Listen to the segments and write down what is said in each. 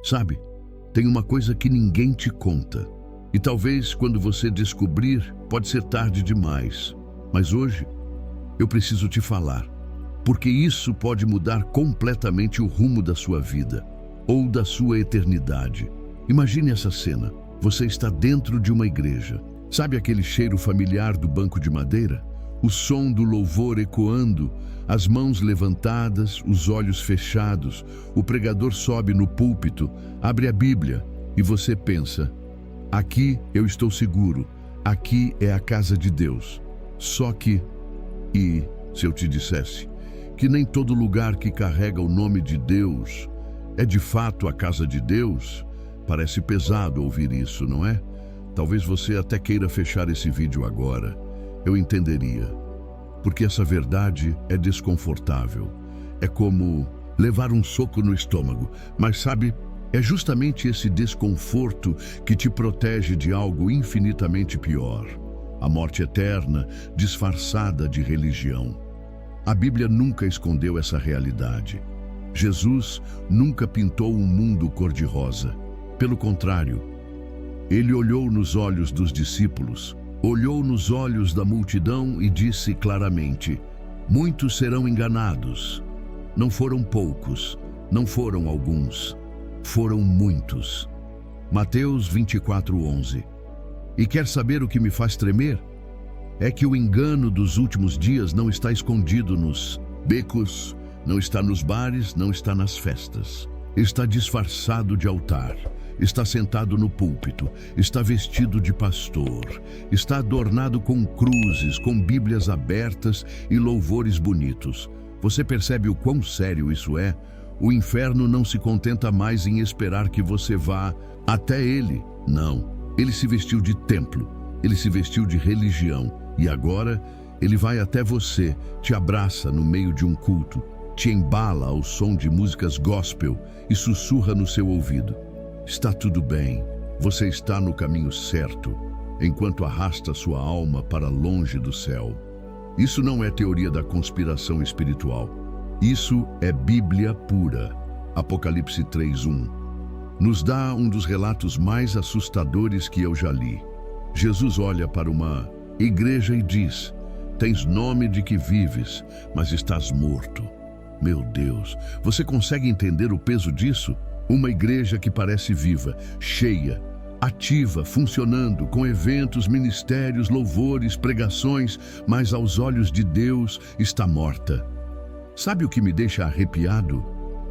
Sabe, tem uma coisa que ninguém te conta. E talvez quando você descobrir, pode ser tarde demais. Mas hoje, eu preciso te falar, porque isso pode mudar completamente o rumo da sua vida, ou da sua eternidade. Imagine essa cena. Você está dentro de uma igreja. Sabe aquele cheiro familiar do banco de madeira? O som do louvor ecoando, as mãos levantadas, os olhos fechados. O pregador sobe no púlpito, abre a Bíblia e você pensa: aqui eu estou seguro, aqui é a casa de Deus. Só que, e se eu te dissesse que nem todo lugar que carrega o nome de Deus é de fato a casa de Deus? Parece pesado ouvir isso, não é? Talvez você até queira fechar esse vídeo agora. Eu entenderia, porque essa verdade é desconfortável. É como levar um soco no estômago, mas sabe, é justamente esse desconforto que te protege de algo infinitamente pior: a morte eterna, disfarçada de religião. A Bíblia nunca escondeu essa realidade. Jesus nunca pintou um mundo cor-de-rosa. Pelo contrário, ele olhou nos olhos dos discípulos, olhou nos olhos da multidão e disse claramente: muitos serão enganados. Não foram poucos, não foram alguns, foram muitos. Mateus 24:11. E quer saber o que me faz tremer? É que o engano dos últimos dias não está escondido nos becos, não está nos bares, não está nas festas. Está disfarçado de altar, está sentado no púlpito, está vestido de pastor, está adornado com cruzes, com Bíblias abertas e louvores bonitos. Você percebe o quão sério isso é? O inferno não se contenta mais em esperar que você vá até ele. Não, ele se vestiu de templo, ele se vestiu de religião e agora ele vai até você, te abraça no meio de um culto, te embala ao som de músicas gospel e sussurra no seu ouvido: está tudo bem, você está no caminho certo, enquanto arrasta sua alma para longe do céu. Isso não é teoria da conspiração espiritual. Isso é Bíblia pura. Apocalipse 3:1 nos dá um dos relatos mais assustadores que eu já li. Jesus olha para uma igreja e diz: tens nome de que vives, mas estás morto. Meu Deus, você consegue entender o peso disso? Uma igreja que parece viva, cheia, ativa, funcionando, com eventos, ministérios, louvores, pregações, mas aos olhos de Deus está morta. Sabe o que me deixa arrepiado?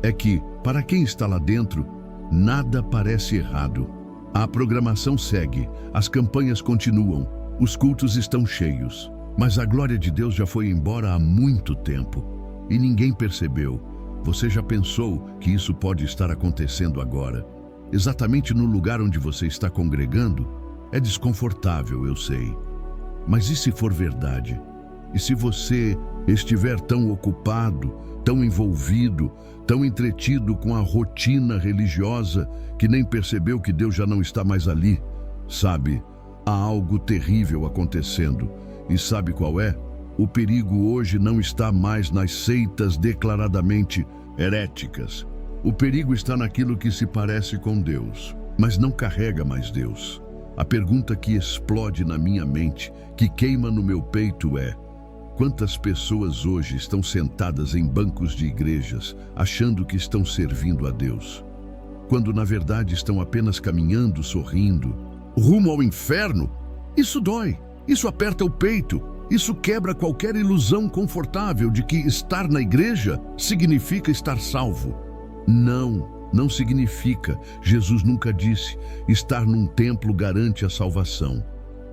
É que, para quem está lá dentro, nada parece errado. A programação segue, as campanhas continuam, os cultos estão cheios, mas a glória de Deus já foi embora há muito tempo. E ninguém percebeu. Você já pensou que isso pode estar acontecendo agora? Exatamente no lugar onde você está congregando? É desconfortável, eu sei. Mas e se for verdade? E se você estiver tão ocupado, tão envolvido, tão entretido com a rotina religiosa que nem percebeu que Deus já não está mais ali? Sabe, há algo terrível acontecendo. E sabe qual é? O perigo hoje não está mais nas seitas declaradamente heréticas. O perigo está naquilo que se parece com Deus, mas não carrega mais Deus. A pergunta que explode na minha mente, que queima no meu peito é: quantas pessoas hoje estão sentadas em bancos de igrejas, achando que estão servindo a Deus, quando na verdade estão apenas caminhando, sorrindo, rumo ao inferno? Isso dói, isso aperta o peito. Isso quebra qualquer ilusão confortável de que estar na igreja significa estar salvo. Não significa. Jesus nunca disse: estar num templo garante a salvação.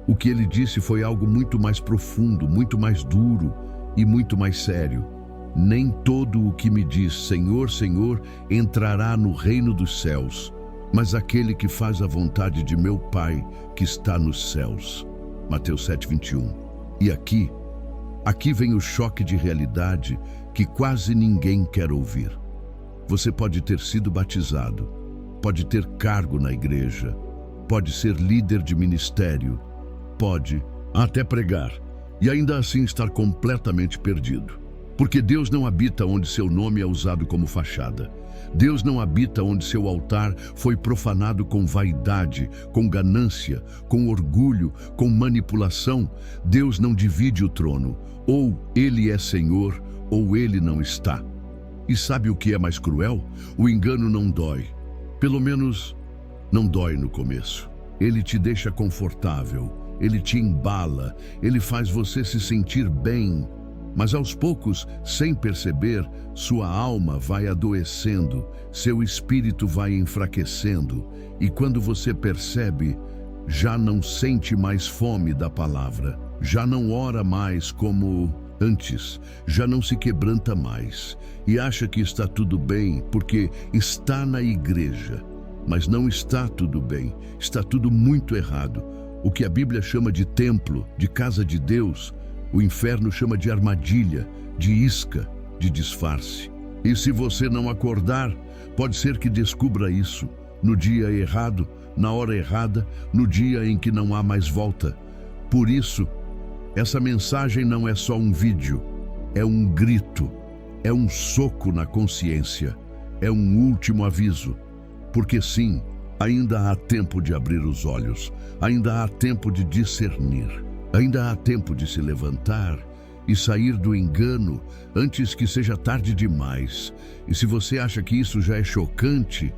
O que ele disse foi algo muito mais profundo, muito mais duro e muito mais sério. Nem todo o que me diz Senhor, Senhor entrará no reino dos céus, mas aquele que faz a vontade de meu Pai que está nos céus. Mateus 7:21. E aqui vem o choque de realidade que quase ninguém quer ouvir. Você pode ter sido batizado, pode ter cargo na igreja, pode ser líder de ministério, pode até pregar, e ainda assim estar completamente perdido. Porque Deus não habita onde seu nome é usado como fachada. Deus não habita onde seu altar foi profanado com vaidade, com ganância, com orgulho, com manipulação. Deus não divide o trono. Ou ele é Senhor, ou ele não está. E sabe o que é mais cruel? O engano não dói. Pelo menos, não dói no começo. Ele te deixa confortável, ele te embala, ele faz você se sentir bem. Mas aos poucos, sem perceber, sua alma vai adoecendo, seu espírito vai enfraquecendo, e quando você percebe, já não sente mais fome da palavra, já não ora mais como antes, já não se quebranta mais, e acha que está tudo bem porque está na igreja. Mas não está tudo bem, está tudo muito errado. O que a Bíblia chama de templo, de casa de Deus, o inferno chama de armadilha, de isca, de disfarce. E se você não acordar, pode ser que descubra isso no dia errado, na hora errada, no dia em que não há mais volta. Por isso, essa mensagem não é só um vídeo, é um grito, é um soco na consciência, é um último aviso. Porque sim, ainda há tempo de abrir os olhos, ainda há tempo de discernir. Ainda há tempo de se levantar e sair do engano antes que seja tarde demais. E se você acha que isso já é chocante,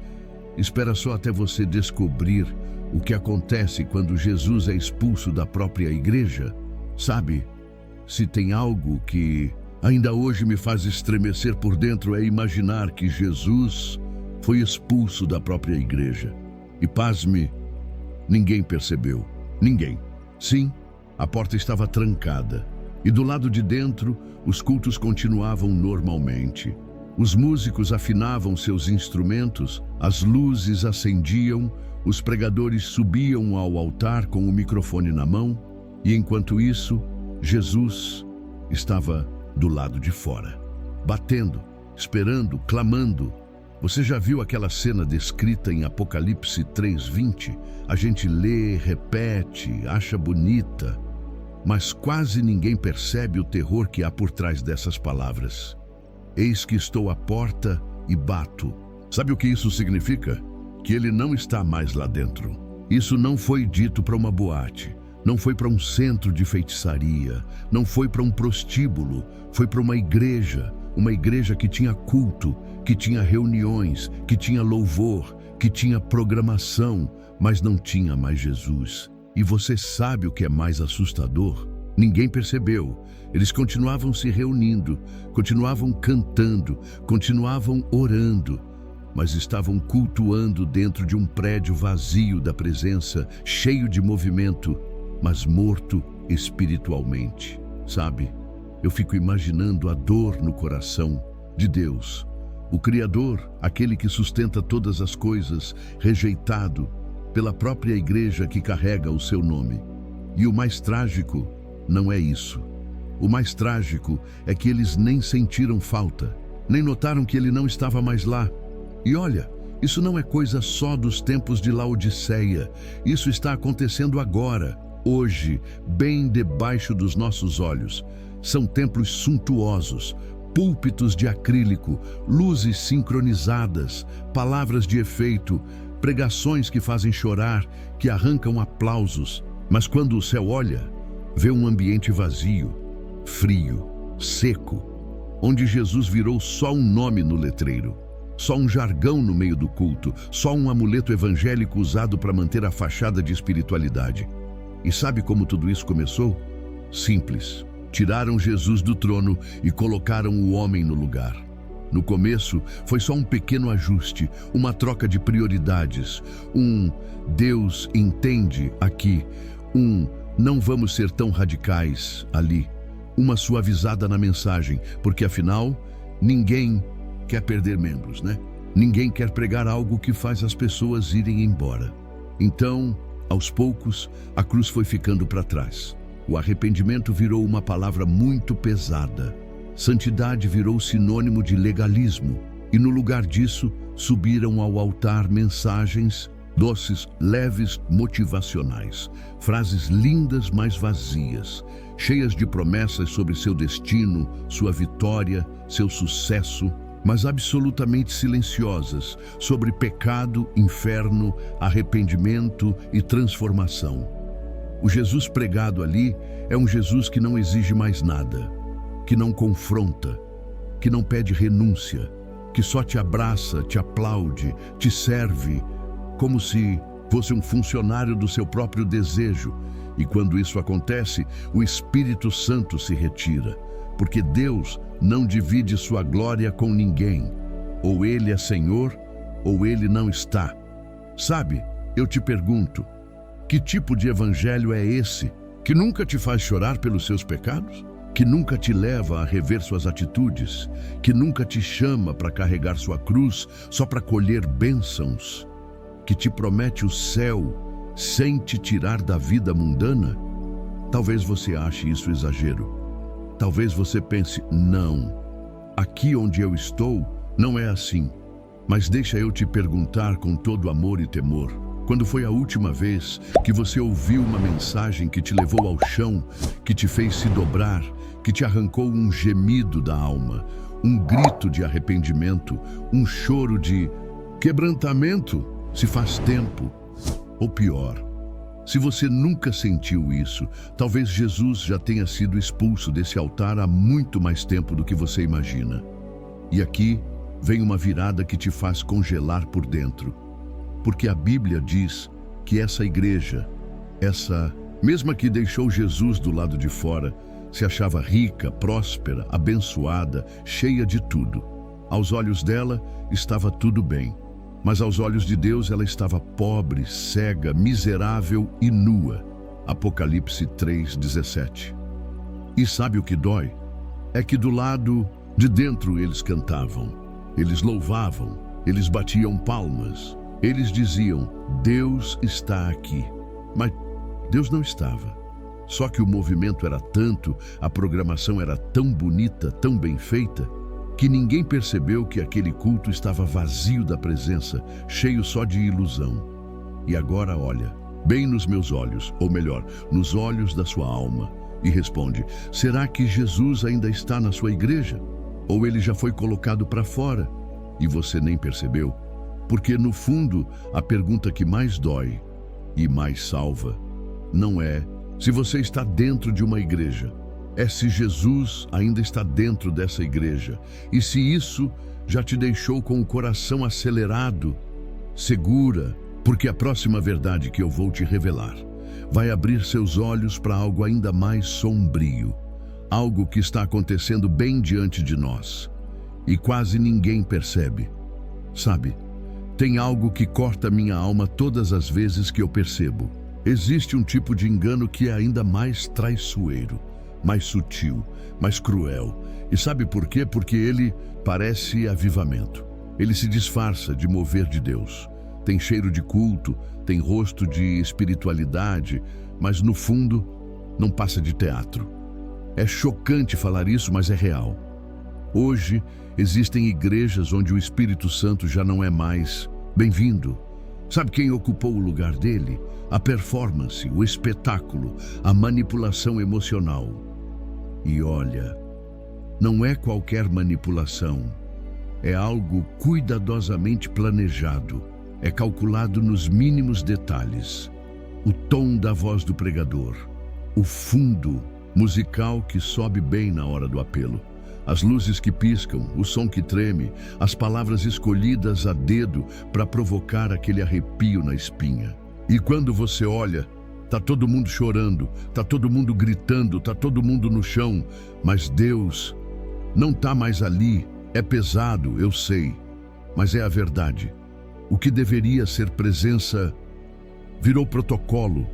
espera só até você descobrir o que acontece quando Jesus é expulso da própria igreja. Sabe, se tem algo que ainda hoje me faz estremecer por dentro é imaginar que Jesus foi expulso da própria igreja. E pasme, ninguém percebeu. Ninguém. Sim, a porta estava trancada, e do lado de dentro, os cultos continuavam normalmente. Os músicos afinavam seus instrumentos, as luzes acendiam, os pregadores subiam ao altar com o microfone na mão, e enquanto isso, Jesus estava do lado de fora, batendo, esperando, clamando. Você já viu aquela cena descrita em Apocalipse 3:20? A gente lê, repete, acha bonita, mas quase ninguém percebe o terror que há por trás dessas palavras. Eis que estou à porta e bato. Sabe o que isso significa? Que ele não está mais lá dentro. Isso não foi dito para uma boate, não foi para um centro de feitiçaria, não foi para um prostíbulo, foi para uma igreja que tinha culto, que tinha reuniões, que tinha louvor, que tinha programação, mas não tinha mais Jesus. E você sabe o que é mais assustador? Ninguém percebeu. Eles continuavam se reunindo, continuavam cantando, continuavam orando, mas estavam cultuando dentro de um prédio vazio da presença, cheio de movimento, mas morto espiritualmente. Sabe, eu fico imaginando a dor no coração de Deus, o Criador, aquele que sustenta todas as coisas, rejeitado pela própria igreja que carrega o seu nome. E o mais trágico não é isso. O mais trágico é que eles nem sentiram falta, nem notaram que ele não estava mais lá. E olha, isso não é coisa só dos tempos de Laodiceia. Isso está acontecendo agora, hoje, bem debaixo dos nossos olhos. São templos suntuosos, púlpitos de acrílico, luzes sincronizadas, palavras de efeito, pregações que fazem chorar, que arrancam aplausos. Mas quando o céu olha, vê um ambiente vazio, frio, seco, onde Jesus virou só um nome no letreiro, só um jargão no meio do culto, só um amuleto evangélico usado para manter a fachada de espiritualidade. E sabe como tudo isso começou? Simples. Tiraram Jesus do trono e colocaram o homem no lugar. No começo, foi só um pequeno ajuste, uma troca de prioridades, Deus entende aqui, não vamos ser tão radicais ali, uma suavizada na mensagem, porque afinal, ninguém quer perder membros, né? Ninguém quer pregar algo que faz as pessoas irem embora. Então, aos poucos, a cruz foi ficando para trás. O arrependimento virou uma palavra muito pesada. Santidade virou sinônimo de legalismo. E no lugar disso, subiram ao altar mensagens Doces, leves, motivacionais. Frases lindas, mas vazias. Cheias de promessas sobre seu destino, sua vitória, seu sucesso, mas absolutamente silenciosas sobre pecado, inferno, arrependimento e transformação. O Jesus pregado ali é um Jesus que não exige mais nada, que não confronta, que não pede renúncia, que só te abraça, te aplaude, te serve, como se fosse um funcionário do seu próprio desejo. E quando isso acontece, o Espírito Santo se retira, porque Deus não divide sua glória com ninguém. Ou Ele é Senhor, ou Ele não está. Sabe, eu te pergunto, que tipo de evangelho é esse que nunca te faz chorar pelos seus pecados? Que nunca te leva a rever suas atitudes? Que nunca te chama para carregar sua cruz só para colher bênçãos? Que te promete o céu sem te tirar da vida mundana? Talvez você ache isso exagero. Talvez você pense, não, aqui onde eu estou não é assim. Mas deixa eu te perguntar com todo amor e temor. Quando foi a última vez que você ouviu uma mensagem que te levou ao chão, que te fez se dobrar, que te arrancou um gemido da alma, um grito de arrependimento, um choro de quebrantamento? Se faz tempo, ou pior, se você nunca sentiu isso, talvez Jesus já tenha sido expulso desse altar há muito mais tempo do que você imagina. E aqui vem uma virada que te faz congelar por dentro, porque a Bíblia diz que essa igreja, essa mesma que deixou Jesus do lado de fora, se achava rica, próspera, abençoada, cheia de tudo. Aos olhos dela estava tudo bem. Mas aos olhos de Deus ela estava pobre, cega, miserável e nua. Apocalipse 3:17. E sabe o que dói? É que do lado de dentro eles cantavam, eles louvavam, eles batiam palmas, eles diziam, Deus está aqui. Mas Deus não estava. Só que o movimento era tanto, a programação era tão bonita, tão bem feita, que ninguém percebeu que aquele culto estava vazio da presença, cheio só de ilusão. E agora olha, bem nos meus olhos, ou melhor, nos olhos da sua alma, e responde, será que Jesus ainda está na sua igreja? Ou ele já foi colocado para fora e você nem percebeu? Porque no fundo, a pergunta que mais dói e mais salva não é se você está dentro de uma igreja, é se Jesus ainda está dentro dessa igreja. E se isso já te deixou com o coração acelerado, segura, porque a próxima verdade que eu vou te revelar vai abrir seus olhos para algo ainda mais sombrio, algo que está acontecendo bem diante de nós e quase ninguém percebe. Sabe, tem algo que corta minha alma todas as vezes que eu percebo. Existe um tipo de engano que é ainda mais traiçoeiro, mais sutil, mais cruel. E sabe por quê? Porque ele parece avivamento. Ele se disfarça de mover de Deus. Tem cheiro de culto, tem rosto de espiritualidade, mas no fundo não passa de teatro. É chocante falar isso, mas é real. Hoje existem igrejas onde o Espírito Santo já não é mais bem-vindo. Sabe quem ocupou o lugar dele? A performance, o espetáculo, a manipulação emocional. E olha, não é qualquer manipulação, é algo cuidadosamente planejado, é calculado nos mínimos detalhes. O tom da voz do pregador, o fundo musical que sobe bem na hora do apelo, as luzes que piscam, o som que treme, as palavras escolhidas a dedo para provocar aquele arrepio na espinha. E quando você olha, tá todo mundo chorando, tá todo mundo gritando, tá todo mundo no chão, mas Deus não tá mais ali. É pesado, eu sei, mas é a verdade. O que deveria ser presença virou protocolo.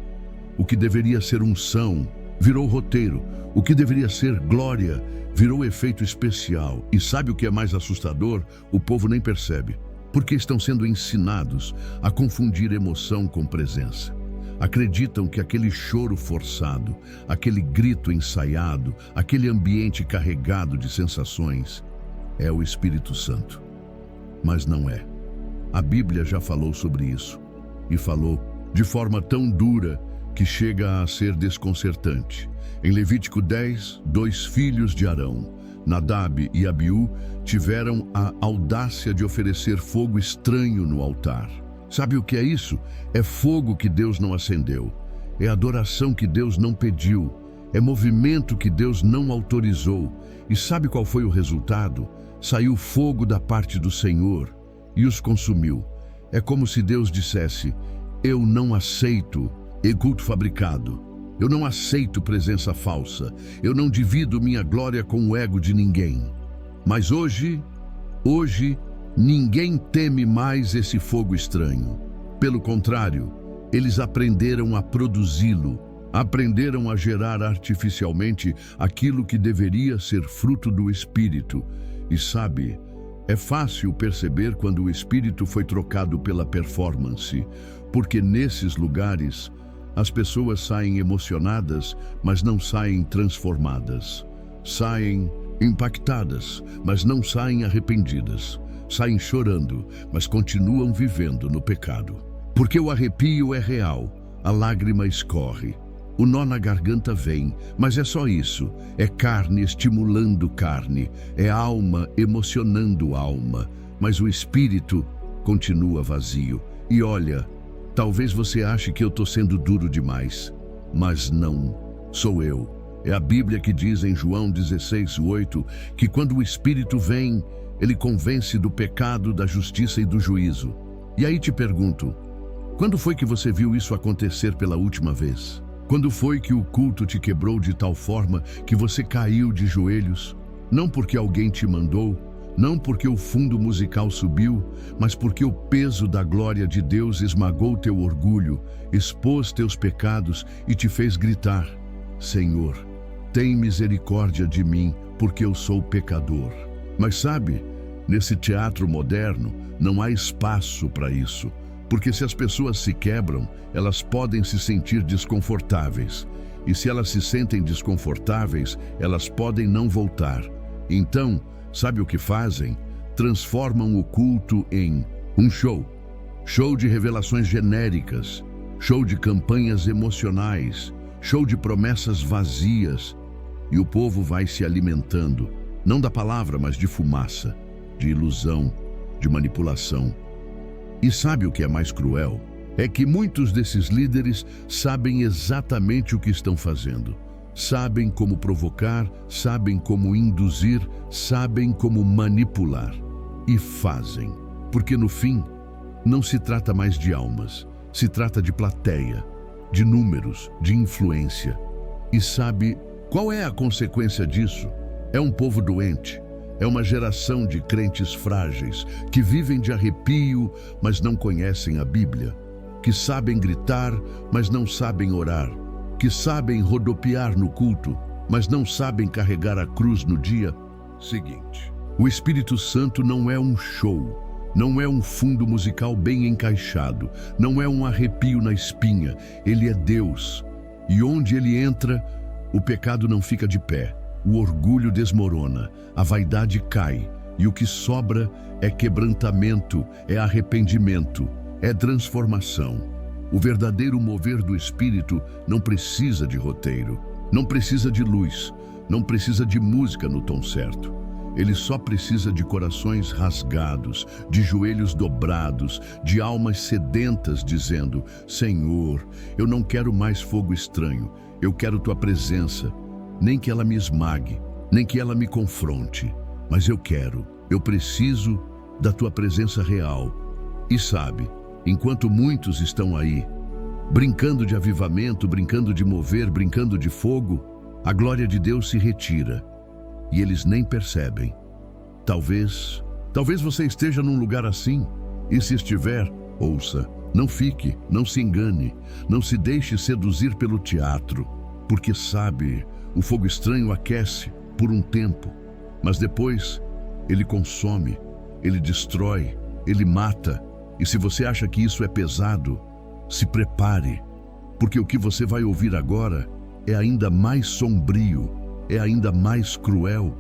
O que deveria ser unção virou roteiro. O que deveria ser glória virou efeito especial. E sabe o que é mais assustador? O povo nem percebe, porque estão sendo ensinados a confundir emoção com presença. Acreditam que aquele choro forçado, aquele grito ensaiado, aquele ambiente carregado de sensações é o Espírito Santo. Mas não é. A Bíblia já falou sobre isso. e falou, de forma tão dura que chega a ser desconcertante. Em Levítico 10, 2 filhos de Arão, Nadab e Abiú, tiveram a audácia de oferecer fogo estranho no altar. Sabe o que é isso? É fogo que Deus não acendeu. É adoração que Deus não pediu. É movimento que Deus não autorizou. E sabe qual foi o resultado? Saiu fogo da parte do Senhor e os consumiu. É como se Deus dissesse, eu não aceito culto fabricado. Eu não aceito presença falsa. Eu não divido minha glória com o ego de ninguém. Mas hoje, ninguém teme mais esse fogo estranho. Pelo contrário, eles aprenderam a produzi-lo, aprenderam a gerar artificialmente aquilo que deveria ser fruto do Espírito. E sabe, é fácil perceber quando o Espírito foi trocado pela performance, porque nesses lugares as pessoas saem emocionadas, mas não saem transformadas. Saem impactadas, mas não saem arrependidas. Saem chorando, mas continuam vivendo no pecado. Porque o arrepio é real, a lágrima escorre. O nó na garganta vem, mas é só isso. É carne estimulando carne, é alma emocionando alma, mas o espírito continua vazio. E olha, talvez você ache que eu estou sendo duro demais, mas não, sou eu. É a Bíblia que diz em João 16:8 que quando o Espírito vem, ele convence do pecado, da justiça e do juízo. E aí te pergunto, quando foi que você viu isso acontecer pela última vez? Quando foi que o culto te quebrou de tal forma que você caiu de joelhos? Não porque alguém te mandou, não porque o fundo musical subiu, mas porque o peso da glória de Deus esmagou teu orgulho, expôs teus pecados e te fez gritar, Senhor, tem misericórdia de mim, porque eu sou pecador. Mas sabe, nesse teatro moderno não há espaço para isso, porque se as pessoas se quebram, elas podem se sentir desconfortáveis. E se elas se sentem desconfortáveis, elas podem não voltar. Então, sabe o que fazem? Transformam o culto em um show. Show de revelações genéricas, show de campanhas emocionais, show de promessas vazias. E o povo vai se alimentando, não da palavra, mas de fumaça, de ilusão, de manipulação. E sabe o que é mais cruel? É que muitos desses líderes sabem exatamente o que estão fazendo. Sabem como provocar, sabem como induzir, sabem como manipular. E fazem. Porque no fim, não se trata mais de almas. Se trata de plateia, de números, de influência. E sabe qual é a consequência disso? É um povo doente. É uma geração de crentes frágeis, que vivem de arrepio, mas não conhecem a Bíblia. Que sabem gritar, mas não sabem orar. Que sabem rodopiar no culto, mas não sabem carregar a cruz no dia seguinte. O Espírito Santo não é um show, não é um fundo musical bem encaixado, não é um arrepio na espinha, ele é Deus. E onde ele entra, o pecado não fica de pé, o orgulho desmorona, a vaidade cai, e o que sobra é quebrantamento, é arrependimento, é transformação. O verdadeiro mover do Espírito não precisa de roteiro, não precisa de luz, não precisa de música no tom certo. Ele só precisa de corações rasgados, de joelhos dobrados, de almas sedentas dizendo, Senhor, eu não quero mais fogo estranho, eu quero tua presença, nem que ela me esmague, nem que ela me confronte, mas eu preciso da tua presença real. E sabe, enquanto muitos estão aí, brincando de avivamento, brincando de mover, brincando de fogo, a glória de Deus se retira e eles nem percebem. Talvez você esteja num lugar assim, e se estiver, ouça, não fique, não se engane, não se deixe seduzir pelo teatro, porque sabe, o fogo estranho aquece por um tempo, mas depois ele consome, ele destrói, ele mata. E se você acha que isso é pesado, se prepare, porque o que você vai ouvir agora é ainda mais sombrio, é ainda mais cruel,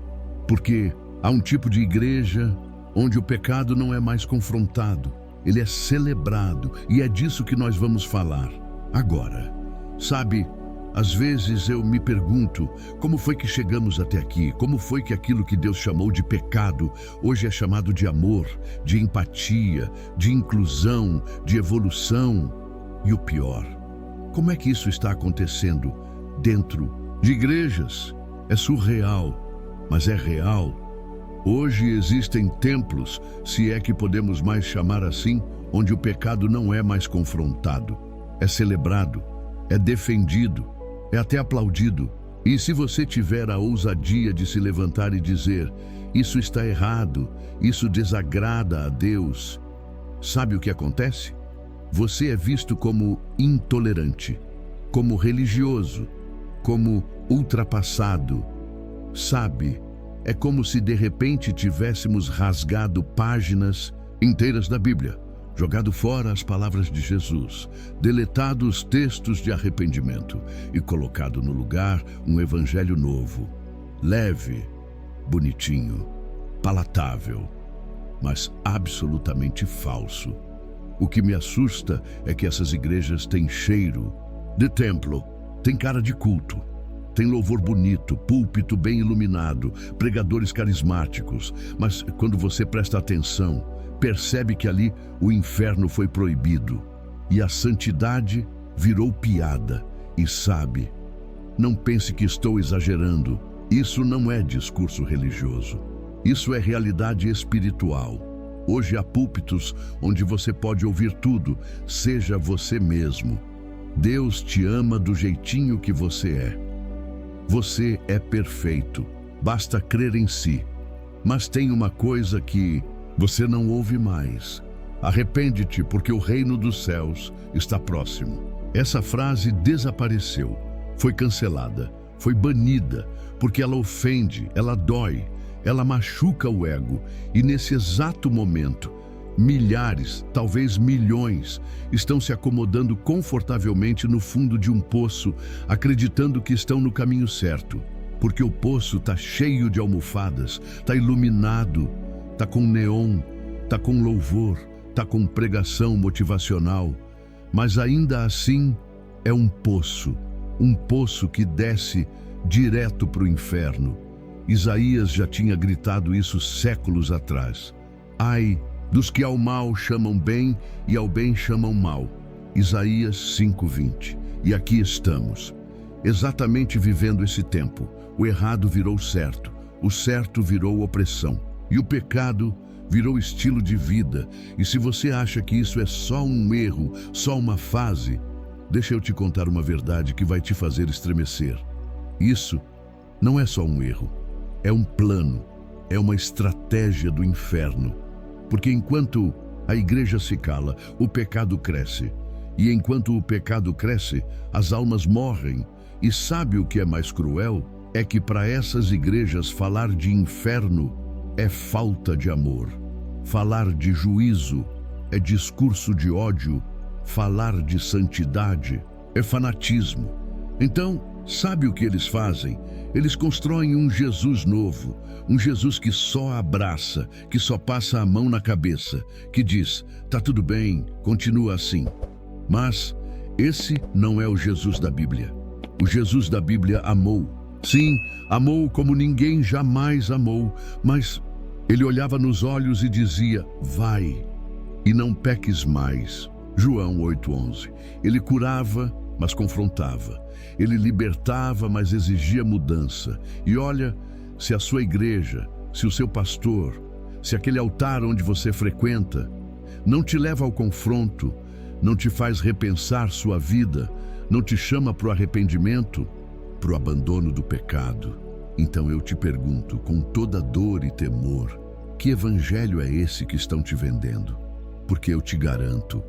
porque há um tipo de igreja onde o pecado não é mais confrontado, ele é celebrado, e é disso que nós vamos falar agora. Sabe, às vezes eu me pergunto, como foi que chegamos até aqui? Como foi que aquilo que Deus chamou de pecado, hoje é chamado de amor, de empatia, de inclusão, de evolução? E o pior, como é que isso está acontecendo dentro de igrejas? É surreal, mas é real. Hoje existem templos, se é que podemos mais chamar assim, onde o pecado não é mais confrontado, é celebrado, é defendido, é até aplaudido. E se você tiver a ousadia de se levantar e dizer, isso está errado, isso desagrada a Deus, sabe o que acontece? Você é visto como intolerante, como religioso, como ultrapassado. Sabe, é como se de repente tivéssemos rasgado páginas inteiras da Bíblia, jogado fora as palavras de Jesus, deletado os textos de arrependimento e colocado no lugar um evangelho novo, leve, bonitinho, palatável, mas absolutamente falso. O que me assusta é que essas igrejas têm cheiro de templo, têm cara de culto, tem louvor bonito, púlpito bem iluminado, pregadores carismáticos, mas quando você presta atenção, percebe que ali o inferno foi proibido e a santidade virou piada. E sabe, não pense que estou exagerando, isso não é discurso religioso, isso é realidade espiritual. Hoje há púlpitos onde você pode ouvir tudo, seja você mesmo. Deus te ama do jeitinho que você é. Você é perfeito, basta crer em si. Mas tem uma coisa que você não ouve mais. Arrepende-te, porque o reino dos céus está próximo. Essa frase desapareceu, foi cancelada, foi banida, porque ela ofende, ela dói, ela machuca o ego. E nesse exato momento, milhares, talvez milhões, estão se acomodando confortavelmente no fundo de um poço, acreditando que estão no caminho certo. Porque o poço está cheio de almofadas, está iluminado, está com neon, está com louvor, está com pregação motivacional. Mas ainda assim é um poço que desce direto para o inferno. Isaías já tinha gritado isso séculos atrás. Ai dos que ao mal chamam bem e ao bem chamam mal. Isaías 5:20. E aqui estamos, exatamente vivendo esse tempo. O errado virou certo, o certo virou opressão, e o pecado virou estilo de vida. E se você acha que isso é só um erro, só uma fase, deixa eu te contar uma verdade que vai te fazer estremecer. Isso não é só um erro, é um plano, é uma estratégia do inferno. Porque enquanto a igreja se cala, o pecado cresce. E enquanto o pecado cresce, as almas morrem. E sabe o que é mais cruel? É que para essas igrejas falar de inferno é falta de amor. Falar de juízo é discurso de ódio. Falar de santidade é fanatismo. Então, sabe o que eles fazem? Eles constroem um Jesus novo, um Jesus que só abraça, que só passa a mão na cabeça, que diz, tá tudo bem, continua assim. Mas esse não é o Jesus da Bíblia. O Jesus da Bíblia amou. Sim, amou como ninguém jamais amou, mas ele olhava nos olhos e dizia, vai, e não peques mais. João 8:11. Ele curava, mas confrontava. Ele libertava, mas exigia mudança. E olha, se a sua igreja, se o seu pastor, se aquele altar onde você frequenta, não te leva ao confronto, não te faz repensar sua vida, não te chama para o arrependimento, para o abandono do pecado, então eu te pergunto, com toda dor e temor, que evangelho é esse que estão te vendendo? Porque eu te garanto,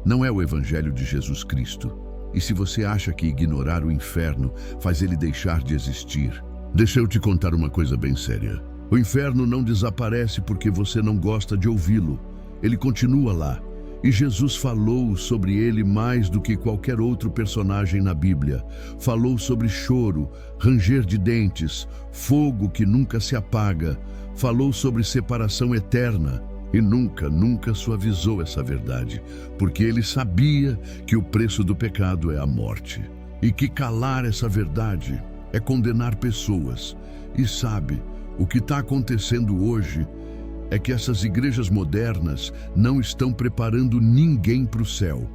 não é o evangelho de Jesus Cristo. E se você acha que ignorar o inferno faz ele deixar de existir, deixa eu te contar uma coisa bem séria. O inferno não desaparece porque você não gosta de ouvi-lo. Ele continua lá. E Jesus falou sobre ele mais do que qualquer outro personagem na Bíblia. Falou sobre choro, ranger de dentes, fogo que nunca se apaga. Falou sobre separação eterna. e nunca suavizou essa verdade, porque ele sabia que o preço do pecado é a morte, e que calar essa verdade é condenar pessoas. E sabe, o que está acontecendo hoje é que essas igrejas modernas não estão preparando ninguém para o céu.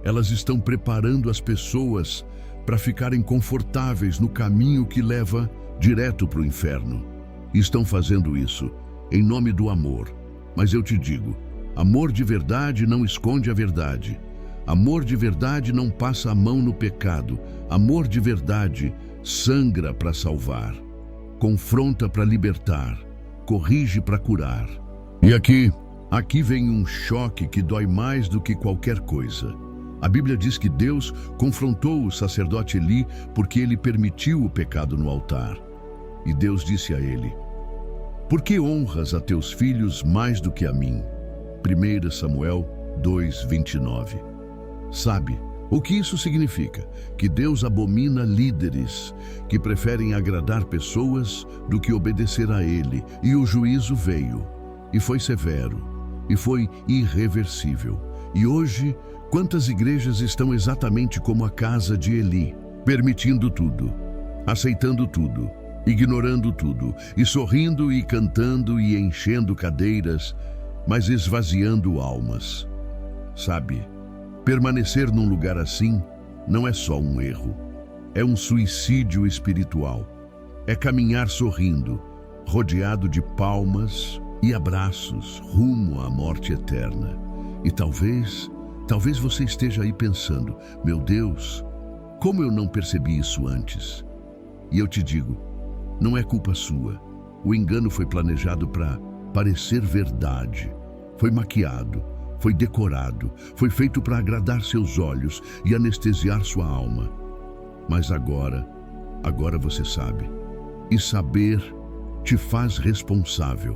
Elas estão preparando as pessoas para ficarem confortáveis no caminho que leva direto para o inferno. E estão fazendo isso em nome do amor. Mas eu te digo, amor de verdade não esconde a verdade. Amor de verdade não passa a mão no pecado. Amor de verdade sangra para salvar, confronta para libertar, corrige para curar. E aqui vem um choque que dói mais do que qualquer coisa. A Bíblia diz que Deus confrontou o sacerdote Eli porque ele permitiu o pecado no altar. E Deus disse a ele: por que honras a teus filhos mais do que a mim? 1 Samuel 2:29. Sabe o que isso significa? Que Deus abomina líderes que preferem agradar pessoas do que obedecer a Ele. E o juízo veio, e foi severo, e foi irreversível. E hoje, quantas igrejas estão exatamente como a casa de Eli, permitindo tudo, aceitando tudo, ignorando tudo, e sorrindo e cantando e enchendo cadeiras, mas esvaziando almas. Sabe, permanecer num lugar assim não é só um erro, é um suicídio espiritual. É caminhar sorrindo, rodeado de palmas e abraços, rumo à morte eterna. E talvez você esteja aí pensando: meu Deus, como eu não percebi isso antes? E eu te digo, não é culpa sua. O engano foi planejado para parecer verdade. Foi maquiado, foi decorado, foi feito para agradar seus olhos e anestesiar sua alma. Mas agora você sabe. E saber te faz responsável.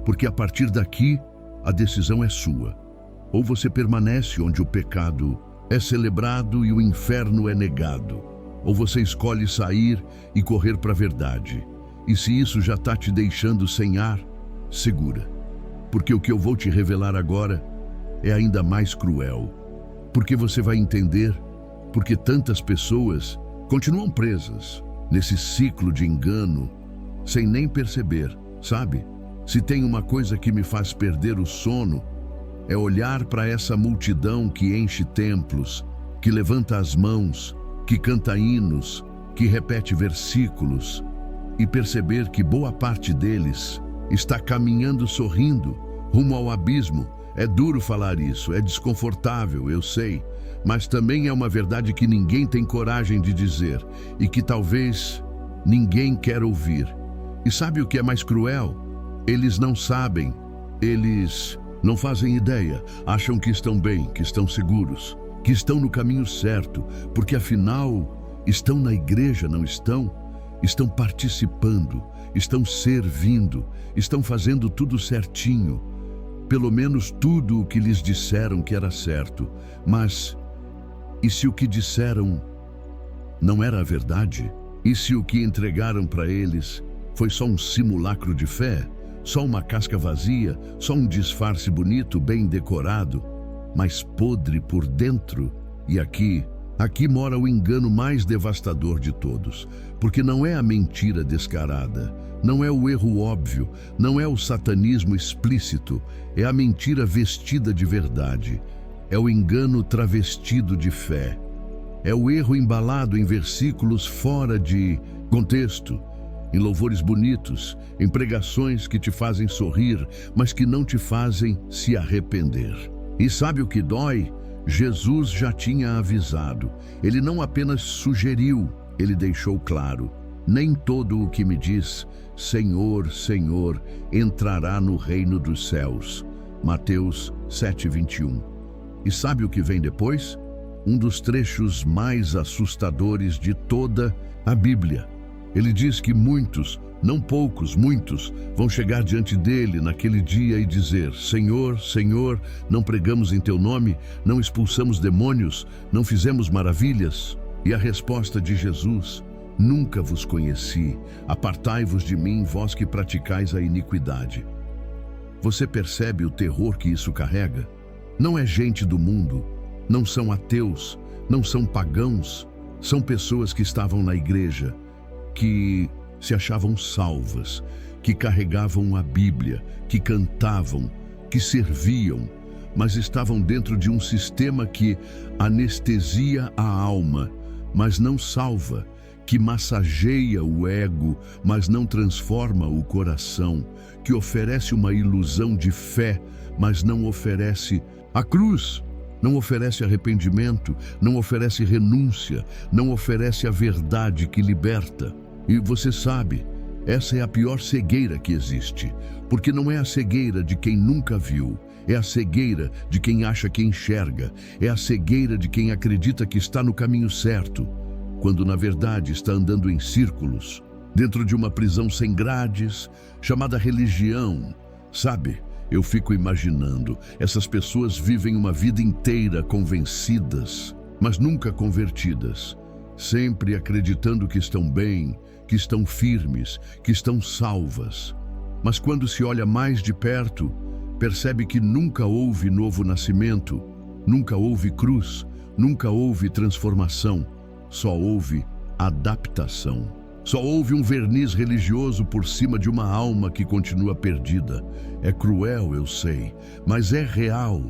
Porque a partir daqui, a decisão é sua. Ou você permanece onde o pecado é celebrado e o inferno é negado. Ou você escolhe sair e correr para a verdade. E se isso já está te deixando sem ar, segura. Porque o que eu vou te revelar agora é ainda mais cruel. Porque você vai entender porque tantas pessoas continuam presas nesse ciclo de engano sem nem perceber, sabe? Se tem uma coisa que me faz perder o sono, é olhar para essa multidão que enche templos, que levanta as mãos, que canta hinos, que repete versículos, e perceber que boa parte deles está caminhando sorrindo rumo ao abismo. É duro falar isso, é desconfortável, eu sei, mas também é uma verdade que ninguém tem coragem de dizer e que talvez ninguém quer ouvir. E sabe o que é mais cruel? Eles não sabem, eles não fazem ideia, acham que estão bem, que estão seguros, que estão no caminho certo, porque afinal estão na igreja, não estão? Estão participando, estão servindo, estão fazendo tudo certinho, pelo menos tudo o que lhes disseram que era certo. Mas e se o que disseram não era a verdade? E se o que entregaram para eles foi só um simulacro de fé? Só uma casca vazia, só um disfarce bonito, bem decorado, mas podre por dentro? E aqui mora o engano mais devastador de todos, porque não é a mentira descarada, não é o erro óbvio, não é o satanismo explícito, é a mentira vestida de verdade, é o engano travestido de fé, é o erro embalado em versículos fora de contexto, em louvores bonitos, em pregações que te fazem sorrir, mas que não te fazem se arrepender. E sabe o que dói? Jesus já tinha avisado. Ele não apenas sugeriu, ele deixou claro: nem todo o que me diz Senhor, Senhor, entrará no reino dos céus. Mateus 7:21. E sabe o que vem depois? Um dos trechos mais assustadores de toda a Bíblia. Ele diz que muitos, não poucos, muitos, vão chegar diante dele naquele dia e dizer: Senhor, Senhor, não pregamos em teu nome, não expulsamos demônios, não fizemos maravilhas? E a resposta de Jesus: nunca vos conheci, apartai-vos de mim, vós que praticais a iniquidade. Você percebe o terror que isso carrega? Não é gente do mundo, não são ateus, não são pagãos, são pessoas que estavam na igreja, que se achavam salvas, que carregavam a Bíblia, que cantavam, que serviam, mas estavam dentro de um sistema que anestesia a alma, mas não salva, que massageia o ego, mas não transforma o coração, que oferece uma ilusão de fé, mas não oferece a cruz, não oferece arrependimento, não oferece renúncia, não oferece a verdade que liberta. E você sabe, essa é a pior cegueira que existe, porque não é a cegueira de quem nunca viu, é a cegueira de quem acha que enxerga, é a cegueira de quem acredita que está no caminho certo, quando na verdade está andando em círculos, dentro de uma prisão sem grades, chamada religião. Sabe, eu fico imaginando, essas pessoas vivem uma vida inteira convencidas, mas nunca convertidas, sempre acreditando que estão bem, que estão firmes, que estão salvas. Mas quando se olha mais de perto, percebe que nunca houve novo nascimento, nunca houve cruz, nunca houve transformação, só houve adaptação. Só houve um verniz religioso por cima de uma alma que continua perdida. É cruel, eu sei, mas é real.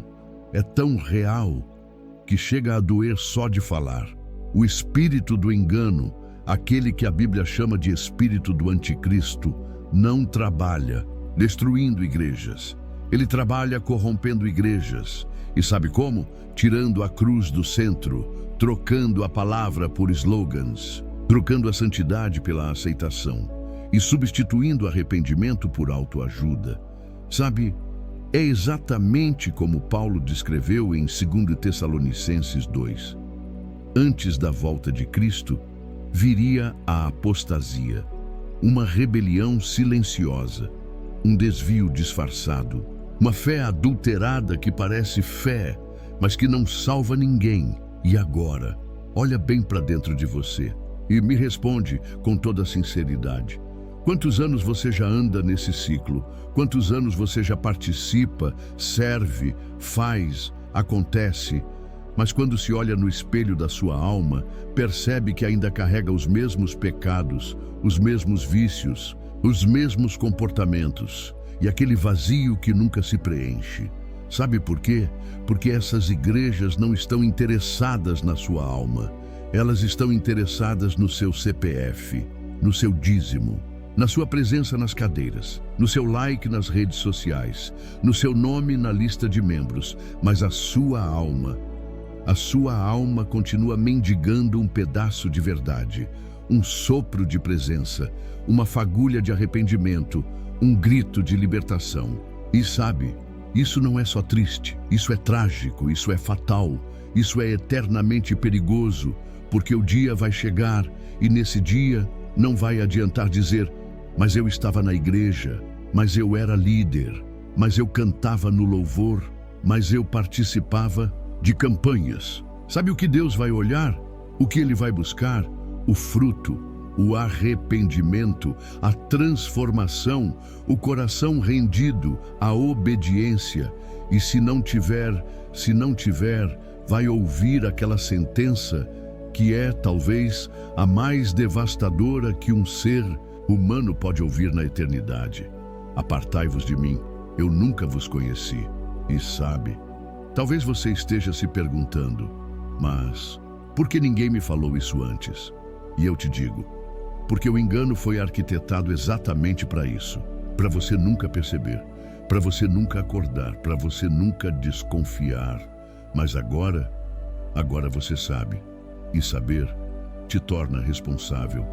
É tão real que chega a doer só de falar. O espírito do engano, aquele que a Bíblia chama de espírito do anticristo, não trabalha destruindo igrejas. Ele trabalha corrompendo igrejas. E sabe como? Tirando a cruz do centro, trocando a palavra por slogans, trocando a santidade pela aceitação e substituindo arrependimento por autoajuda. Sabe, é exatamente como Paulo descreveu em 2 Tessalonicenses 2. Antes da volta de Cristo, viria a apostasia, uma rebelião silenciosa, um desvio disfarçado, uma fé adulterada que parece fé, mas que não salva ninguém. E agora, olha bem para dentro de você e me responde com toda sinceridade. Quantos anos você já anda nesse ciclo? Quantos anos você já participa, serve, faz, acontece? Mas quando se olha no espelho da sua alma, percebe que ainda carrega os mesmos pecados, os mesmos vícios, os mesmos comportamentos e aquele vazio que nunca se preenche. Sabe por quê? Porque essas igrejas não estão interessadas na sua alma. Elas estão interessadas no seu CPF, no seu dízimo, na sua presença nas cadeiras, no seu like nas redes sociais, no seu nome na lista de membros, mas a sua alma continua mendigando um pedaço de verdade, um sopro de presença, uma fagulha de arrependimento, um grito de libertação. E sabe, isso não é só triste, isso é trágico, isso é fatal, isso é eternamente perigoso, porque o dia vai chegar e nesse dia não vai adiantar dizer: mas eu estava na igreja, mas eu era líder, mas eu cantava no louvor, mas eu participava de campanhas. Sabe o que Deus vai olhar? O que Ele vai buscar? O fruto, o arrependimento, a transformação, o coração rendido, a obediência. E se não tiver, vai ouvir aquela sentença que é talvez a mais devastadora que um ser humano pode ouvir na eternidade: apartai-vos de mim, eu nunca vos conheci. E sabe, talvez você esteja se perguntando: mas por que ninguém me falou isso antes? E eu te digo, porque o engano foi arquitetado exatamente para isso, para você nunca perceber, para você nunca acordar, para você nunca desconfiar. Mas agora você sabe, e saber te torna responsável,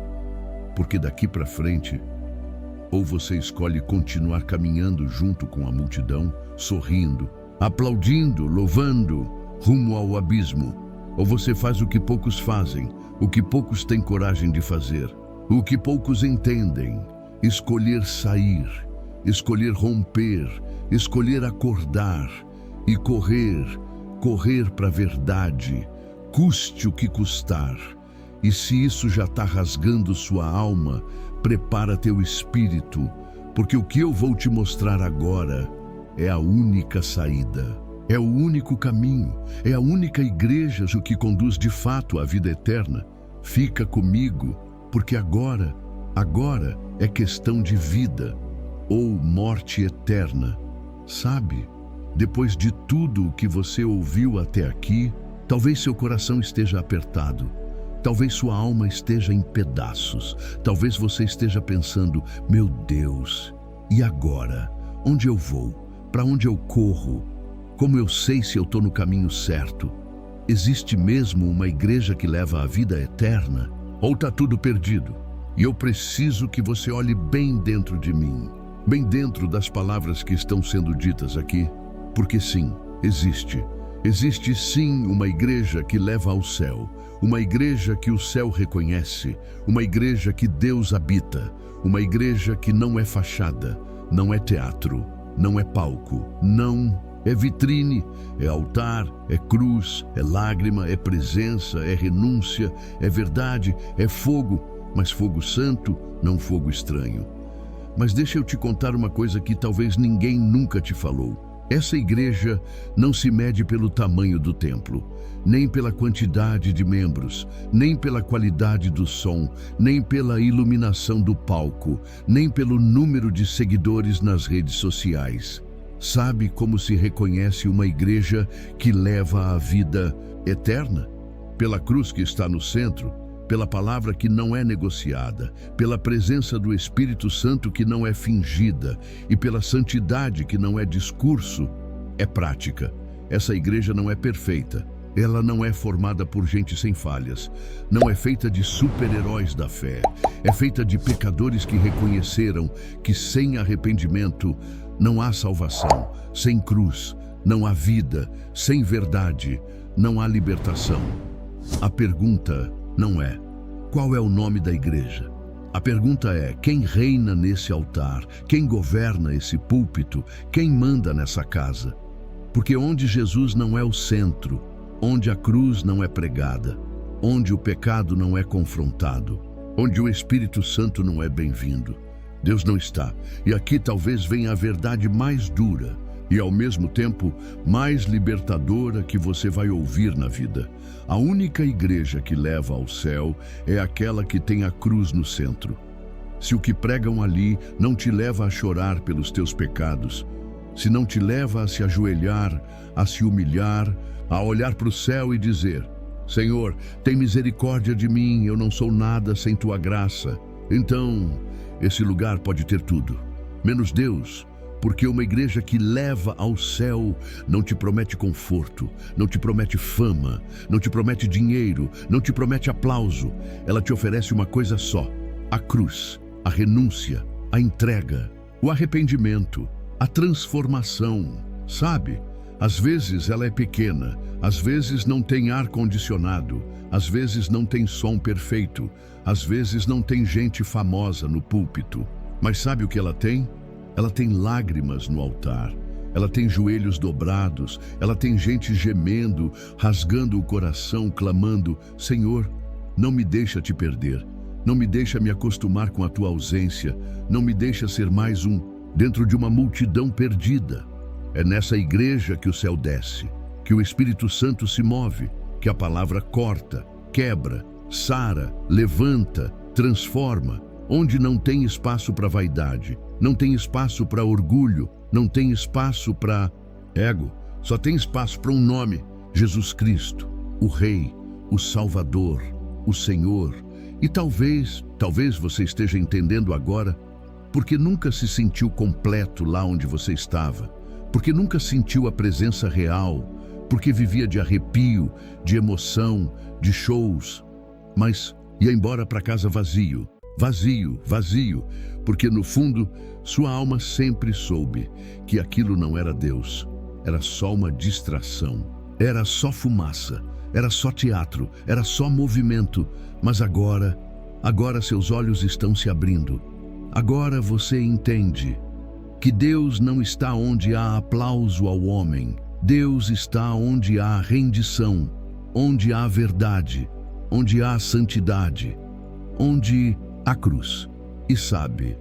porque daqui para frente, ou você escolhe continuar caminhando junto com a multidão, sorrindo, aplaudindo, louvando, rumo ao abismo, ou você faz o que poucos fazem, o que poucos têm coragem de fazer, o que poucos entendem: escolher sair, escolher romper, escolher acordar e correr para a verdade, custe o que custar. E se isso já está rasgando sua alma, prepara teu espírito, porque o que eu vou te mostrar agora é a única saída. É o único caminho, é a única igreja que conduz de fato à vida eterna. Fica comigo, porque agora é questão de vida ou morte eterna. Sabe, depois de tudo o que você ouviu até aqui, talvez seu coração esteja apertado, talvez sua alma esteja em pedaços, talvez você esteja pensando: meu Deus, e agora? Onde eu vou? Para onde eu corro? Como eu sei se eu estou no caminho certo? Existe mesmo uma igreja que leva à vida eterna? Ou está tudo perdido? E eu preciso que você olhe bem dentro de mim, bem dentro das palavras que estão sendo ditas aqui, porque sim, existe sim uma igreja que leva ao céu, uma igreja que o céu reconhece, uma igreja que Deus habita, uma igreja que não é fachada, não é teatro, não é palco, não é vitrine, é altar, é cruz, é lágrima, é presença, é renúncia, é verdade, é fogo, mas fogo santo, não fogo estranho. Mas deixa eu te contar uma coisa que talvez ninguém nunca te falou. Essa igreja não se mede pelo tamanho do templo, nem pela quantidade de membros, nem pela qualidade do som, nem pela iluminação do palco, nem pelo número de seguidores nas redes sociais. Sabe como se reconhece uma igreja que leva à vida eterna? Pela cruz que está no centro, pela palavra que não é negociada, pela presença do Espírito Santo que não é fingida e pela santidade que não é discurso, é prática. Essa igreja não é perfeita. Ela não é formada por gente sem falhas. Não é feita de super-heróis da fé. É feita de pecadores que reconheceram que sem arrependimento não há salvação, sem cruz não há vida, sem verdade não há libertação. A pergunta não é: qual é o nome da igreja? A pergunta é: quem reina nesse altar? Quem governa esse púlpito? Quem manda nessa casa? Porque onde Jesus não é o centro, onde a cruz não é pregada, onde o pecado não é confrontado, onde o Espírito Santo não é bem-vindo, Deus não está. E aqui talvez venha a verdade mais dura e, ao mesmo tempo, mais libertadora que você vai ouvir na vida. A única igreja que leva ao céu é aquela que tem a cruz no centro. Se o que pregam ali não te leva a chorar pelos teus pecados, se não te leva a se ajoelhar, a se humilhar, a olhar para o céu e dizer: Senhor, tem misericórdia de mim, eu não sou nada sem tua graça, então esse lugar pode ter tudo, menos Deus, porque uma igreja que leva ao céu não te promete conforto, não te promete fama, não te promete dinheiro, não te promete aplauso. Ela te oferece uma coisa só: a cruz, a renúncia, a entrega, o arrependimento, a transformação. Sabe? Às vezes ela é pequena, às vezes não tem ar-condicionado, às vezes não tem som perfeito, às vezes não tem gente famosa no púlpito. Mas sabe o que ela tem? Ela tem lágrimas no altar, ela tem joelhos dobrados, ela tem gente gemendo, rasgando o coração, clamando: Senhor, não me deixa te perder, não me deixa me acostumar com a tua ausência, não me deixa ser mais um dentro de uma multidão perdida. É nessa igreja que o céu desce, que o Espírito Santo se move, que a palavra corta, quebra, sara, levanta, transforma, onde não tem espaço para vaidade, não tem espaço para orgulho, não tem espaço para ego, só tem espaço para um nome: Jesus Cristo, o Rei, o Salvador, o Senhor. E talvez você esteja entendendo agora porque nunca se sentiu completo lá onde você estava, porque nunca sentiu a presença real, porque vivia de arrepio, de emoção, de shows, mas ia embora para casa vazio, porque no fundo sua alma sempre soube que aquilo não era Deus, era só uma distração, era só fumaça, era só teatro, era só movimento. Mas agora seus olhos estão se abrindo. Agora você entende que Deus não está onde há aplauso ao homem. Deus está onde há rendição, onde há verdade, onde há santidade, onde há cruz. E sabe,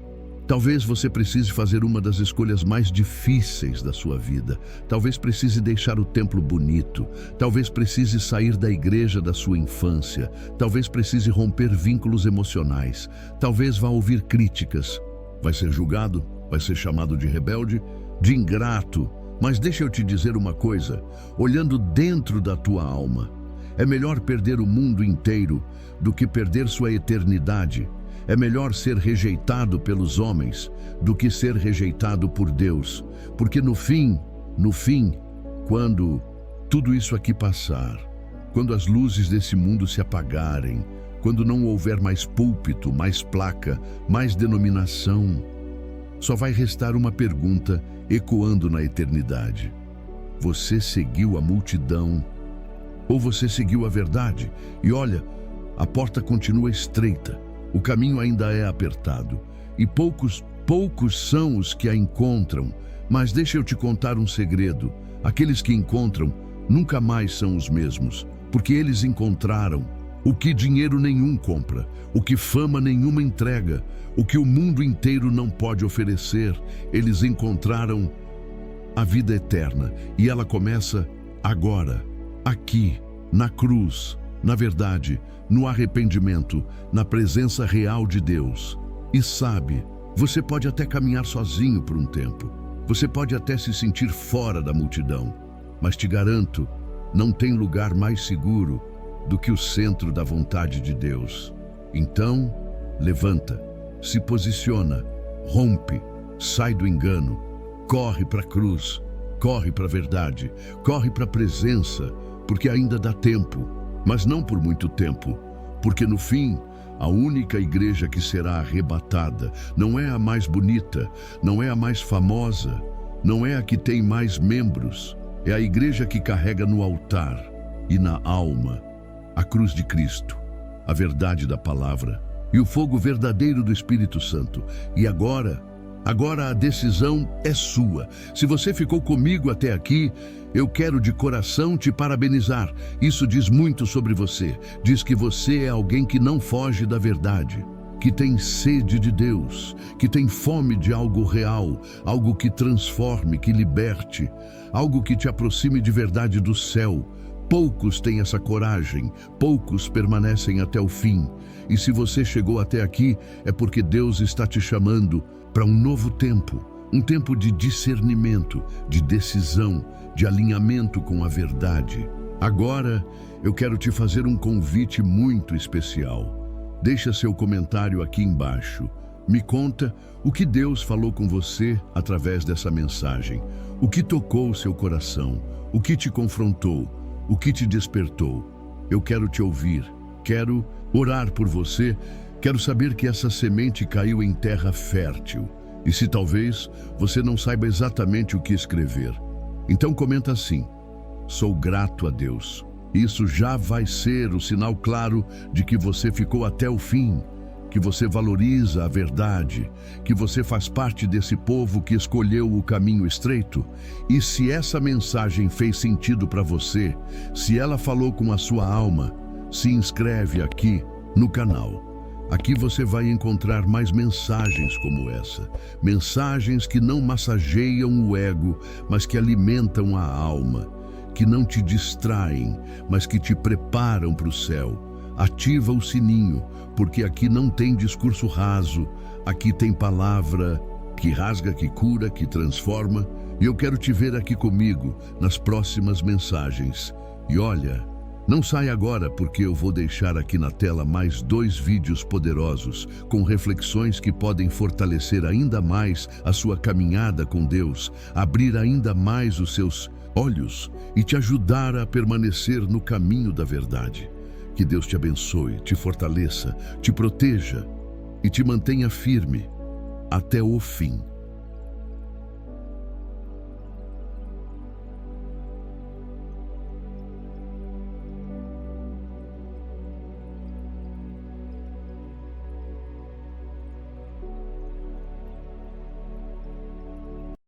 Talvez você precise fazer uma das escolhas mais difíceis da sua vida. Talvez precise deixar o templo bonito. Talvez precise sair da igreja da sua infância. Talvez precise romper vínculos emocionais. Talvez vá ouvir críticas. Vai ser julgado, vai ser chamado de rebelde, de ingrato. Mas deixa eu te dizer uma coisa, olhando dentro da tua alma, é melhor perder o mundo inteiro do que perder sua eternidade. É melhor ser rejeitado pelos homens do que ser rejeitado por Deus. Porque no fim, quando tudo isso aqui passar, quando as luzes desse mundo se apagarem, quando não houver mais púlpito, mais placa, mais denominação, só vai restar uma pergunta ecoando na eternidade. Você seguiu a multidão ou você seguiu a verdade? E olha, a porta continua estreita. O caminho ainda é apertado, e poucos são os que a encontram. Mas deixa eu te contar um segredo. Aqueles que encontram nunca mais são os mesmos, porque eles encontraram o que dinheiro nenhum compra, o que fama nenhuma entrega, o que o mundo inteiro não pode oferecer. Eles encontraram a vida eterna, e ela começa agora, aqui, na cruz, na verdade, no arrependimento, na presença real de Deus. E sabe, você pode até caminhar sozinho por um tempo. Você pode até se sentir fora da multidão. Mas te garanto, não tem lugar mais seguro do que o centro da vontade de Deus. Então, levanta, se posiciona, rompe, sai do engano, corre para a cruz, corre para a verdade, corre para a presença, porque ainda dá tempo. Mas não por muito tempo, porque no fim, a única igreja que será arrebatada não é a mais bonita, não é a mais famosa, não é a que tem mais membros, é a igreja que carrega no altar e na alma a cruz de Cristo, a verdade da palavra e o fogo verdadeiro do Espírito Santo. E agora a decisão é sua. Se você ficou comigo até aqui, eu quero de coração te parabenizar. Isso diz muito sobre você. Diz que você é alguém que não foge da verdade, que tem sede de Deus, que tem fome de algo real, algo que transforme, que liberte, algo que te aproxime de verdade do céu. Poucos têm essa coragem, poucos permanecem até o fim. E se você chegou até aqui, é porque Deus está te chamando para um novo tempo, um tempo de discernimento, de decisão, de alinhamento com a verdade. Agora, eu quero te fazer um convite muito especial. Deixa seu comentário aqui embaixo. Me conta o que Deus falou com você através dessa mensagem. O que tocou o seu coração, o que te confrontou, o que te despertou. Eu quero te ouvir, quero orar por você, quero saber que essa semente caiu em terra fértil. E se talvez você não saiba exatamente o que escrever, então comenta assim: sou grato a Deus. Isso já vai ser o sinal claro de que você ficou até o fim, que você valoriza a verdade, que você faz parte desse povo que escolheu o caminho estreito. E se essa mensagem fez sentido para você, se ela falou com a sua alma, se inscreve aqui no canal. Aqui você vai encontrar mais mensagens como essa. Mensagens que não massageiam o ego, mas que alimentam a alma. Que não te distraem, mas que te preparam para o céu. Ativa o sininho, porque aqui não tem discurso raso. Aqui tem palavra que rasga, que cura, que transforma. E eu quero te ver aqui comigo nas próximas mensagens. E olha, não saia agora, porque eu vou deixar aqui na tela mais 2 vídeos poderosos, com reflexões que podem fortalecer ainda mais a sua caminhada com Deus, abrir ainda mais os seus olhos e te ajudar a permanecer no caminho da verdade. Que Deus te abençoe, te fortaleça, te proteja e te mantenha firme até o fim.